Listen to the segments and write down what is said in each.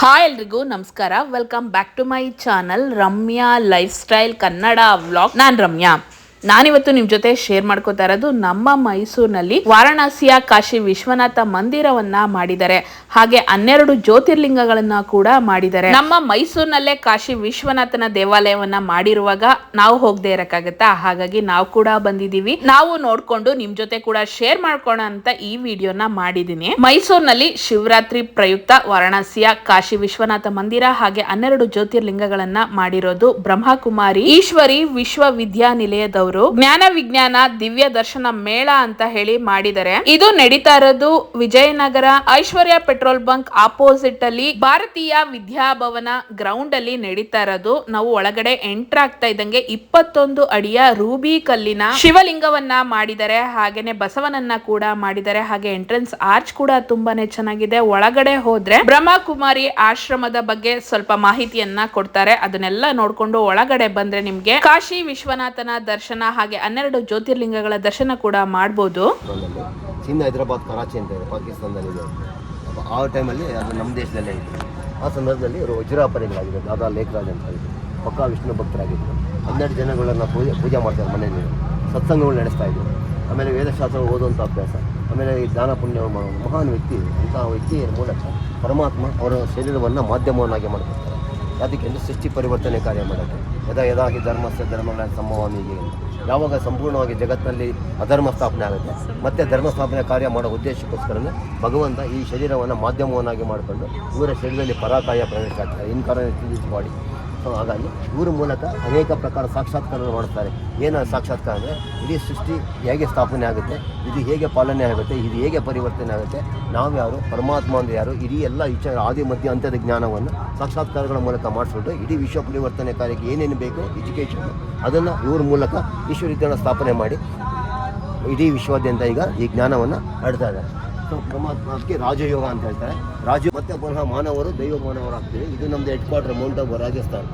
Hi ಎಲ್ರಿಗೂ ನಮಸ್ಕಾರ. Welcome back to my channel Ramya lifestyle Kannada vlog. ನಾನು ರಮ್ಯಾ. ನಾನಿವತ್ತು ನಿಮ್ಮ ಜೊತೆ ಶೇರ್ ಮಾಡ್ಕೋತಾ ಇರೋದು ನಮ್ಮ ಮೈಸೂರಿನಲ್ಲಿ ವಾರಣಾಸಿಯ ಕಾಶಿ ವಿಶ್ವನಾಥ ಮಂದಿರವನ್ನ ಮಾಡಿದ್ದಾರೆ. ಹಾಗೆ 12 ಜ್ಯೋತಿರ್ಲಿಂಗಗಳನ್ನ ಕೂಡ ಮಾಡಿದ್ದಾರೆ. ನಮ್ಮ ಮೈಸೂರಿನಲ್ಲೇ ಕಾಶಿ ವಿಶ್ವನಾಥನ ದೇವಾಲಯವನ್ನ ಮಾಡಿರುವಾಗ ನಾವು ಹೋಗದೆ ಇರಕ್ಕಾಗತ್ತಾ? ಹಾಗಾಗಿ ನಾವು ಕೂಡ ಬಂದಿದೀವಿ. ನಾವು ನೋಡ್ಕೊಂಡು ನಿಮ್ ಜೊತೆ ಕೂಡ ಶೇರ್ ಮಾಡ್ಕೋಣ ಅಂತ ಈ ವಿಡಿಯೋನ ಮಾಡಿದೀನಿ. ಮೈಸೂರಿನಲ್ಲಿ ಶಿವರಾತ್ರಿ ಪ್ರಯುಕ್ತ ವಾರಣಾಸಿಯ ಕಾಶಿ ವಿಶ್ವನಾಥ ಮಂದಿರ ಹಾಗೆ 12 ಜ್ಯೋತಿರ್ಲಿಂಗಗಳನ್ನ ಮಾಡಿರೋದು ಬ್ರಹ್ಮಕುಮಾರಿ ಈಶ್ವರಿ ವಿಶ್ವವಿದ್ಯಾನಿಲಯದವರು ಜ್ಞಾನ ವಿಜ್ಞಾನ ದಿವ್ಯ ದರ್ಶನ ಮೇಳ ಅಂತ ಹೇಳಿ ಮಾಡಿದ್ದಾರೆ. ಇದು ನಡೀತಾ ಇರೋದು ವಿಜಯನಗರ ಐಶ್ವರ್ಯ ಪೆಟ್ರೋಲ್ ಬಂಕ್ ಆಪೋಸಿಟ್ ಅಲ್ಲಿ ಭಾರತೀಯ ವಿದ್ಯಾಭವನ ಗ್ರೌಂಡ್ ಅಲ್ಲಿ ನಡೀತಾ ಇರೋದು. ನಾವು ಒಳಗಡೆ ಎಂಟರ್ ಆಗ್ತಾ ಇದ್ದಂಗೆ 21 ಅಡಿಯ ರೂಬಿ ಕಲ್ಲಿನ ಶಿವಲಿಂಗವನ್ನ ಮಾಡಿದ್ದಾರೆ. ಹಾಗೇನೆ ಬಸವನನ್ನ ಕೂಡ ಮಾಡಿದ್ದಾರೆ. ಹಾಗೆ ಎಂಟ್ರೆನ್ಸ್ ಆರ್ಚ್ ಕೂಡ ತುಂಬಾನೇ ಚೆನ್ನಾಗಿದೆ. ಒಳಗಡೆ ಹೋದ್ರೆ ಬ್ರಹ್ಮಕುಮಾರಿ ಆಶ್ರಮದ ಬಗ್ಗೆ ಸ್ವಲ್ಪ ಮಾಹಿತಿಯನ್ನ ಕೊಡ್ತಾರೆ. ಅದನ್ನೆಲ್ಲ ನೋಡ್ಕೊಂಡು ಒಳಗಡೆ ಬಂದ್ರೆ ನಿಮ್ಗೆ ಕಾಶಿ ವಿಶ್ವನಾಥನ ದರ್ಶನ ಹಾಗೆ 12 ಜ್ಯೋತಿರ್ಲಿಂಗಗಳ ದರ್ಶನ ಕೂಡ ಮಾಡಬಹುದು. ಚೀನಾ, ಹೈದರಾಬಾದ್, ಕರಾಚಿ ಅಂತ ಇದೆ, ಪಾಕಿಸ್ತಾನದಲ್ಲಿದೆ. ಆ ಟೈಮಲ್ಲಿ ಅದು ನಮ್ಮ ದೇಶದಲ್ಲೇ ಇತ್ತು. ಆ ಸಂದರ್ಭದಲ್ಲಿ ಇವರು ವಜ್ರಾಪರಿಗಳಾಗಿದೆ. ದಾದಾ ಲೇಖರಾಜ್ ಅಂತ ಇದ್ರು, ಪಕ್ಕಾ ವಿಷ್ಣು ಭಕ್ತರಾಗಿದ್ದರು. 12 ಜನಗಳನ್ನು ಪೂಜೆ ಮಾಡ್ತಾರೆ ಮನೆಯಲ್ಲಿ, ಸತ್ಸಂಗಗಳು ನಡೆಸ್ತಾ ಇದ್ರು. ಆಮೇಲೆ ವೇದಶಾಸ್ತ್ರ ಓದುವಂಥ ಅಭ್ಯಾಸ, ಆಮೇಲೆ ಈ ದಾನ ಪುಣ್ಯ ಮಹಾನ್ ವ್ಯಕ್ತಿ. ಇಂತಹ ವ್ಯಕ್ತಿಯ ಮೂಲಕ ಪರಮಾತ್ಮ ಅವರ ಶರೀರವನ್ನು ಮಾಧ್ಯಮವನ್ನಾಗಿ ಮಾಡ್ಕೊಳ್ತಾರೆ. ಅದಕ್ಕೆ ಸೃಷ್ಟಿ ಪರಿವರ್ತನೆ ಕಾರ್ಯ ಮಾಡೋಕ್ಕೆ ಯದಾ ಹಿ ಧರ್ಮಸ್ಯ ಧರ್ಮಗಳ ಸಂಭವಾಮಿಗೆ. ಯಾವಾಗ ಸಂಪೂರ್ಣವಾಗಿ ಜಗತ್ತಿನಲ್ಲಿ ಅಧರ್ಮ ಸ್ಥಾಪನೆ ಆಗುತ್ತೆ ಮತ್ತೆ ಧರ್ಮ ಸ್ಥಾಪನೆ ಕಾರ್ಯ ಮಾಡೋ ಉದ್ದೇಶಕ್ಕೋಸ್ಕರನೇ ಭಗವಂತ ಈ ಶರೀರವನ್ನು ಮಾಧ್ಯಮವನ್ನಾಗಿ ಮಾಡಿಕೊಂಡು ಇವರ ಶರೀರದಲ್ಲಿ ಪರಾಕಾಯ ಪ್ರವೇಶ ಆಗ್ತಾರೆ. ಇನ್ಕಾರ್ನೇಟ್ ಬಾಡಿ. ಸೊ ಹಾಗಾಗಿ ಇವ್ರ ಮೂಲಕ ಅನೇಕ ಪ್ರಕಾರ ಸಾಕ್ಷಾತ್ಕಾರ ಮಾಡ್ತಾರೆ. ಏನು ಸಾಕ್ಷಾತ್ಕಾರ ಅಂದರೆ ಇಡೀ ಸೃಷ್ಟಿ ಹೇಗೆ ಸ್ಥಾಪನೆ ಆಗುತ್ತೆ, ಇದು ಹೇಗೆ ಪಾಲನೆ ಆಗುತ್ತೆ, ಇದು ಹೇಗೆ ಪರಿವರ್ತನೆ ಆಗುತ್ತೆ, ನಾವು ಯಾರು, ಪರಮಾತ್ಮ ಅಂದರೆ ಯಾರು, ಇಡೀ ಎಲ್ಲ ವಿಚಾರ ಆದಿ ಮಧ್ಯ ಅಂತ್ಯದ ಜ್ಞಾನವನ್ನು ಸಾಕ್ಷಾತ್ಕಾರಗಳ ಮೂಲಕ ಮಾಡಿಸ್ಬಿಟ್ಟು ಇಡೀ ವಿಶ್ವ ಪರಿವರ್ತನೆ ಕಾರ್ಯಕ್ಕೆ ಏನೇನು ಬೇಕು ಎಜುಕೇಷನ್ ಅದನ್ನು ಇವ್ರ ಮೂಲಕ ಈಶ್ವರಿತನ ಸ್ಥಾಪನೆ ಮಾಡಿ ಇಡೀ ವಿಶ್ವಾದ್ಯಂತ ಈಗ ಈ ಜ್ಞಾನವನ್ನು ಹರಡ್ತಾ ಇದ್ದಾರೆ. ಸೊ ಪರಮಾತ್ಮಕ್ಕೆ ರಾಜಯೋಗ ಅಂತ ಹೇಳ್ತಾರೆ. ರಾಜ ಮತ್ತೆ ಪುನಃ ಮಾನವರು ದೈವ ಮಾನವರಾಗ್ತೀವಿ. ಇದು ನಮ್ಮದು head quarter mount Abu, Rajasthan.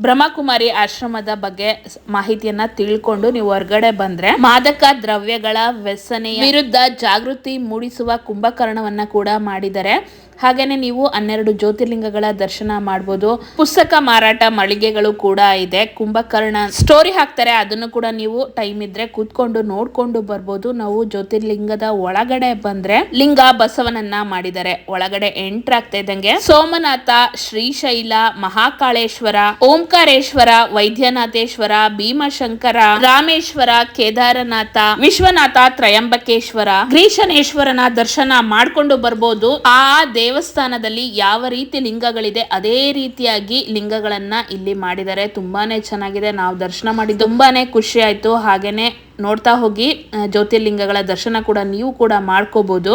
Brahmakumari ಆಶ್ರಮದ ಬಗ್ಗೆ ಮಾಹಿತಿಯನ್ನ ತಿಳ್ಕೊಂಡು ನೀವು ಹೊರಗಡೆ ಬಂದ್ರೆ ಮಾದಕ ದ್ರವ್ಯಗಳ ವ್ಯಸನೆಯ ವಿರುದ್ಧ ಜಾಗೃತಿ ಮೂಡಿಸುವ ಕುಂಭಕರ್ಣವನ್ನ ಕೂಡ ಮಾಡಿದ್ದಾರೆ. ಹಾಗೇನೆ ನೀವು 12 ಜ್ಯೋತಿರ್ಲಿಂಗಗಳ ದರ್ಶನ ಮಾಡಬಹುದು. ಪುಸ್ತಕ ಮಾರಾಟ ಮಳಿಗೆಗಳು ಕೂಡ ಇದೆ. ಕುಂಭಕರ್ಣ ಸ್ಟೋರಿ ಹಾಕ್ತಾರೆ, ಅದನ್ನು ಕೂಡ ನೀವು ಟೈಮ್ ಇದ್ರೆ ಕೂತ್ಕೊಂಡು ನೋಡ್ಕೊಂಡು ಬರ್ಬೋದು. ನಾವು ಜ್ಯೋತಿರ್ಲಿಂಗದ ಒಳಗಡೆ ಬಂದ್ರೆ ಲಿಂಗ ಬಸವನನ್ನ ಮಾಡಿದ್ದಾರೆ. ಒಳಗಡೆ ಎಂಟರ್ ಆಗ್ತಾ ಇದ್ದಂಗೆ ಸೋಮನಾಥ, ಶ್ರೀಶೈಲ, ಮಹಾಕಾಳೇಶ್ವರ, ಓಂಕಾರೇಶ್ವರ, ವೈದ್ಯನಾಥೇಶ್ವರ, ಭೀಮಶಂಕರ, ರಾಮೇಶ್ವರ, ಕೇದಾರನಾಥ, ವಿಶ್ವನಾಥ, ತ್ರಯಂಬಕೇಶ್ವರ, ಗ್ರೀಶನೇಶ್ವರನ ದರ್ಶನ ಮಾಡ್ಕೊಂಡು ಬರ್ಬೋದು. ಆ ದೇವಸ್ಥಾನದಲ್ಲಿ ಯಾವ ರೀತಿ ಲಿಂಗಗಳಿದೆ ಅದೇ ರೀತಿಯಾಗಿ ಲಿಂಗಗಳನ್ನ ಇಲ್ಲಿ ಮಾಡಿದ್ದಾರೆ. ತುಂಬಾನೇ ಚೆನ್ನಾಗಿದೆ. ನಾವು ದರ್ಶನ ಮಾಡಿ ತುಂಬಾನೇ ಖುಷಿ ಆಯ್ತು. ಹಾಗೇನೆ ನೋಡ್ತಾ ಹೋಗಿ ಜ್ಯೋತಿರ್ಲಿಂಗಗಳ ದರ್ಶನ ಕೂಡ ನೀವು ಕೂಡ ಮಾಡ್ಕೋಬಹುದು.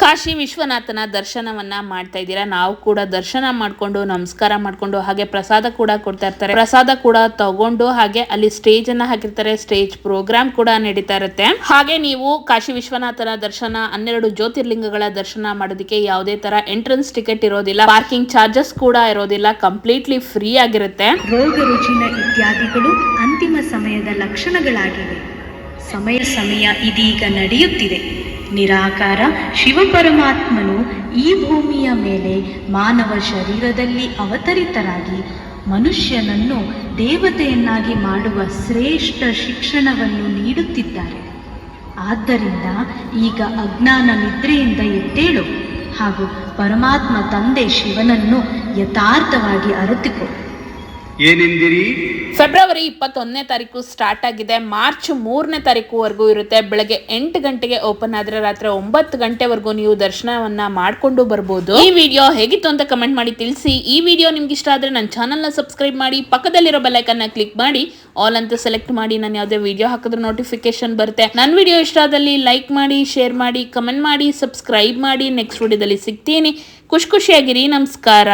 ಕಾಶಿ ವಿಶ್ವನಾಥನ ದರ್ಶನವನ್ನ ಮಾಡ್ತಾ ಇದ್ದೀರಾ. ನಾವು ಕೂಡ ದರ್ಶನ ಮಾಡ್ಕೊಂಡು ನಮಸ್ಕಾರ ಮಾಡ್ಕೊಂಡು ಹಾಗೆ ಪ್ರಸಾದ ಕೂಡ ಕೊಡ್ತಾ ಇರ್ತಾರೆ. ಪ್ರಸಾದ ಕೂಡ ತಗೊಂಡು ಹಾಗೆ ಅಲ್ಲಿ ಸ್ಟೇಜ್ ಅನ್ನ ಹಾಕಿರ್ತಾರೆ. ಸ್ಟೇಜ್ ಪ್ರೋಗ್ರಾಮ್ ಕೂಡ ನಡೀತಾ ಇರುತ್ತೆ. ಹಾಗೆ ನೀವು ಕಾಶಿ ವಿಶ್ವನಾಥನ ದರ್ಶನ 12 ಜ್ಯೋತಿರ್ಲಿಂಗಗಳ ದರ್ಶನ ಮಾಡೋದಕ್ಕೆ ಯಾವುದೇ ತರ ಎಂಟ್ರೆನ್ಸ್ ಟಿಕೆಟ್ ಇರೋದಿಲ್ಲ. ಪಾರ್ಕಿಂಗ್ ಚಾರ್ಜಸ್ ಕೂಡ ಇರೋದಿಲ್ಲ. ಕಂಪ್ಲೀಟ್ಲಿ ಫ್ರೀ ಆಗಿರುತ್ತೆ. ರೋಗ ರುಜಿನ ಇತ್ಯಾದಿಗಳು ಅಂತಿಮ ಸಮಯದ ಲಕ್ಷಣಗಳಾಗಿವೆ. ಸಮಯ ಇದೀಗ ನಡೆಯುತ್ತಿದೆ. ನಿರಾಕಾರ ಶಿವಪರಮಾತ್ಮನು ಈ ಭೂಮಿಯ ಮೇಲೆ ಮಾನವ ಶರೀರದಲ್ಲಿ ಅವತರಿತರಾಗಿ ಮನುಷ್ಯನನ್ನು ದೇವತೆಯನ್ನಾಗಿ ಮಾಡುವ ಶ್ರೇಷ್ಠ ಶಿಕ್ಷಣವನ್ನು ನೀಡುತ್ತಿದ್ದಾರೆ. ಆದ್ದರಿಂದ ಈಗ ಅಜ್ಞಾನ ನಿದ್ರೆಯಿಂದ ಎದ್ದೇಳು ಹಾಗೂ ಪರಮಾತ್ಮ ತಂದೆ ಶಿವನನ್ನು ಯಥಾರ್ಥವಾಗಿ ಅರಿತುಕೋ. ಏನೆಂದಿರಿ? ಫೆಬ್ರವರಿ 21ನೇ ತಾರೀಕು ಸ್ಟಾರ್ಟ್ ಆಗಿದೆ. ಮಾರ್ಚ್ 3ನೇ ತಾರೀಕುವರೆಗೂ ಇರುತ್ತೆ. ಬೆಳಗ್ಗೆ 8 ಗಂಟೆಗೆ ಓಪನ್ ಆದ್ರೆ ರಾತ್ರಿ 9 ಗಂಟೆವರೆಗೂ ನೀವು ದರ್ಶನವನ್ನ ಮಾಡ್ಕೊಂಡು ಬರ್ಬೋದು. ಈ ವಿಡಿಯೋ ಹೇಗಿತ್ತು ಅಂತ ಕಮೆಂಟ್ ಮಾಡಿ ತಿಳಿಸಿ. ಈ ವಿಡಿಯೋ ನಿಮ್ಗೆ ಇಷ್ಟ ಆದ್ರೆ ನನ್ನ ಚಾನಲ್ ನ ಸಬ್ಸ್ಕ್ರೈಬ್ ಮಾಡಿ, ಪಕ್ಕದಲ್ಲಿರೋ ಬೆಲ್ ಐಕಾನ್ ನ ಕ್ಲಿಕ್ ಮಾಡಿ ಆಲ್ ಅಂತ ಸೆಲೆಕ್ಟ್ ಮಾಡಿ. ನಾನು ಯಾವುದೇ ವಿಡಿಯೋ ಹಾಕಿದ್ರೆ ನೋಟಿಫಿಕೇಶನ್ ಬರುತ್ತೆ. ನನ್ನ ವಿಡಿಯೋ ಇಷ್ಟ ಆದಲ್ಲಿ ಲೈಕ್ ಮಾಡಿ, ಶೇರ್ ಮಾಡಿ, ಕಮೆಂಟ್ ಮಾಡಿ, ಸಬ್ಸ್ಕ್ರೈಬ್ ಮಾಡಿ. ನೆಕ್ಸ್ಟ್ ವಿಡಿಯೋದಲ್ಲಿ ಸಿಗ್ತೀನಿ. ಖುಷಿಯಾಗಿರಿ. ನಮಸ್ಕಾರ.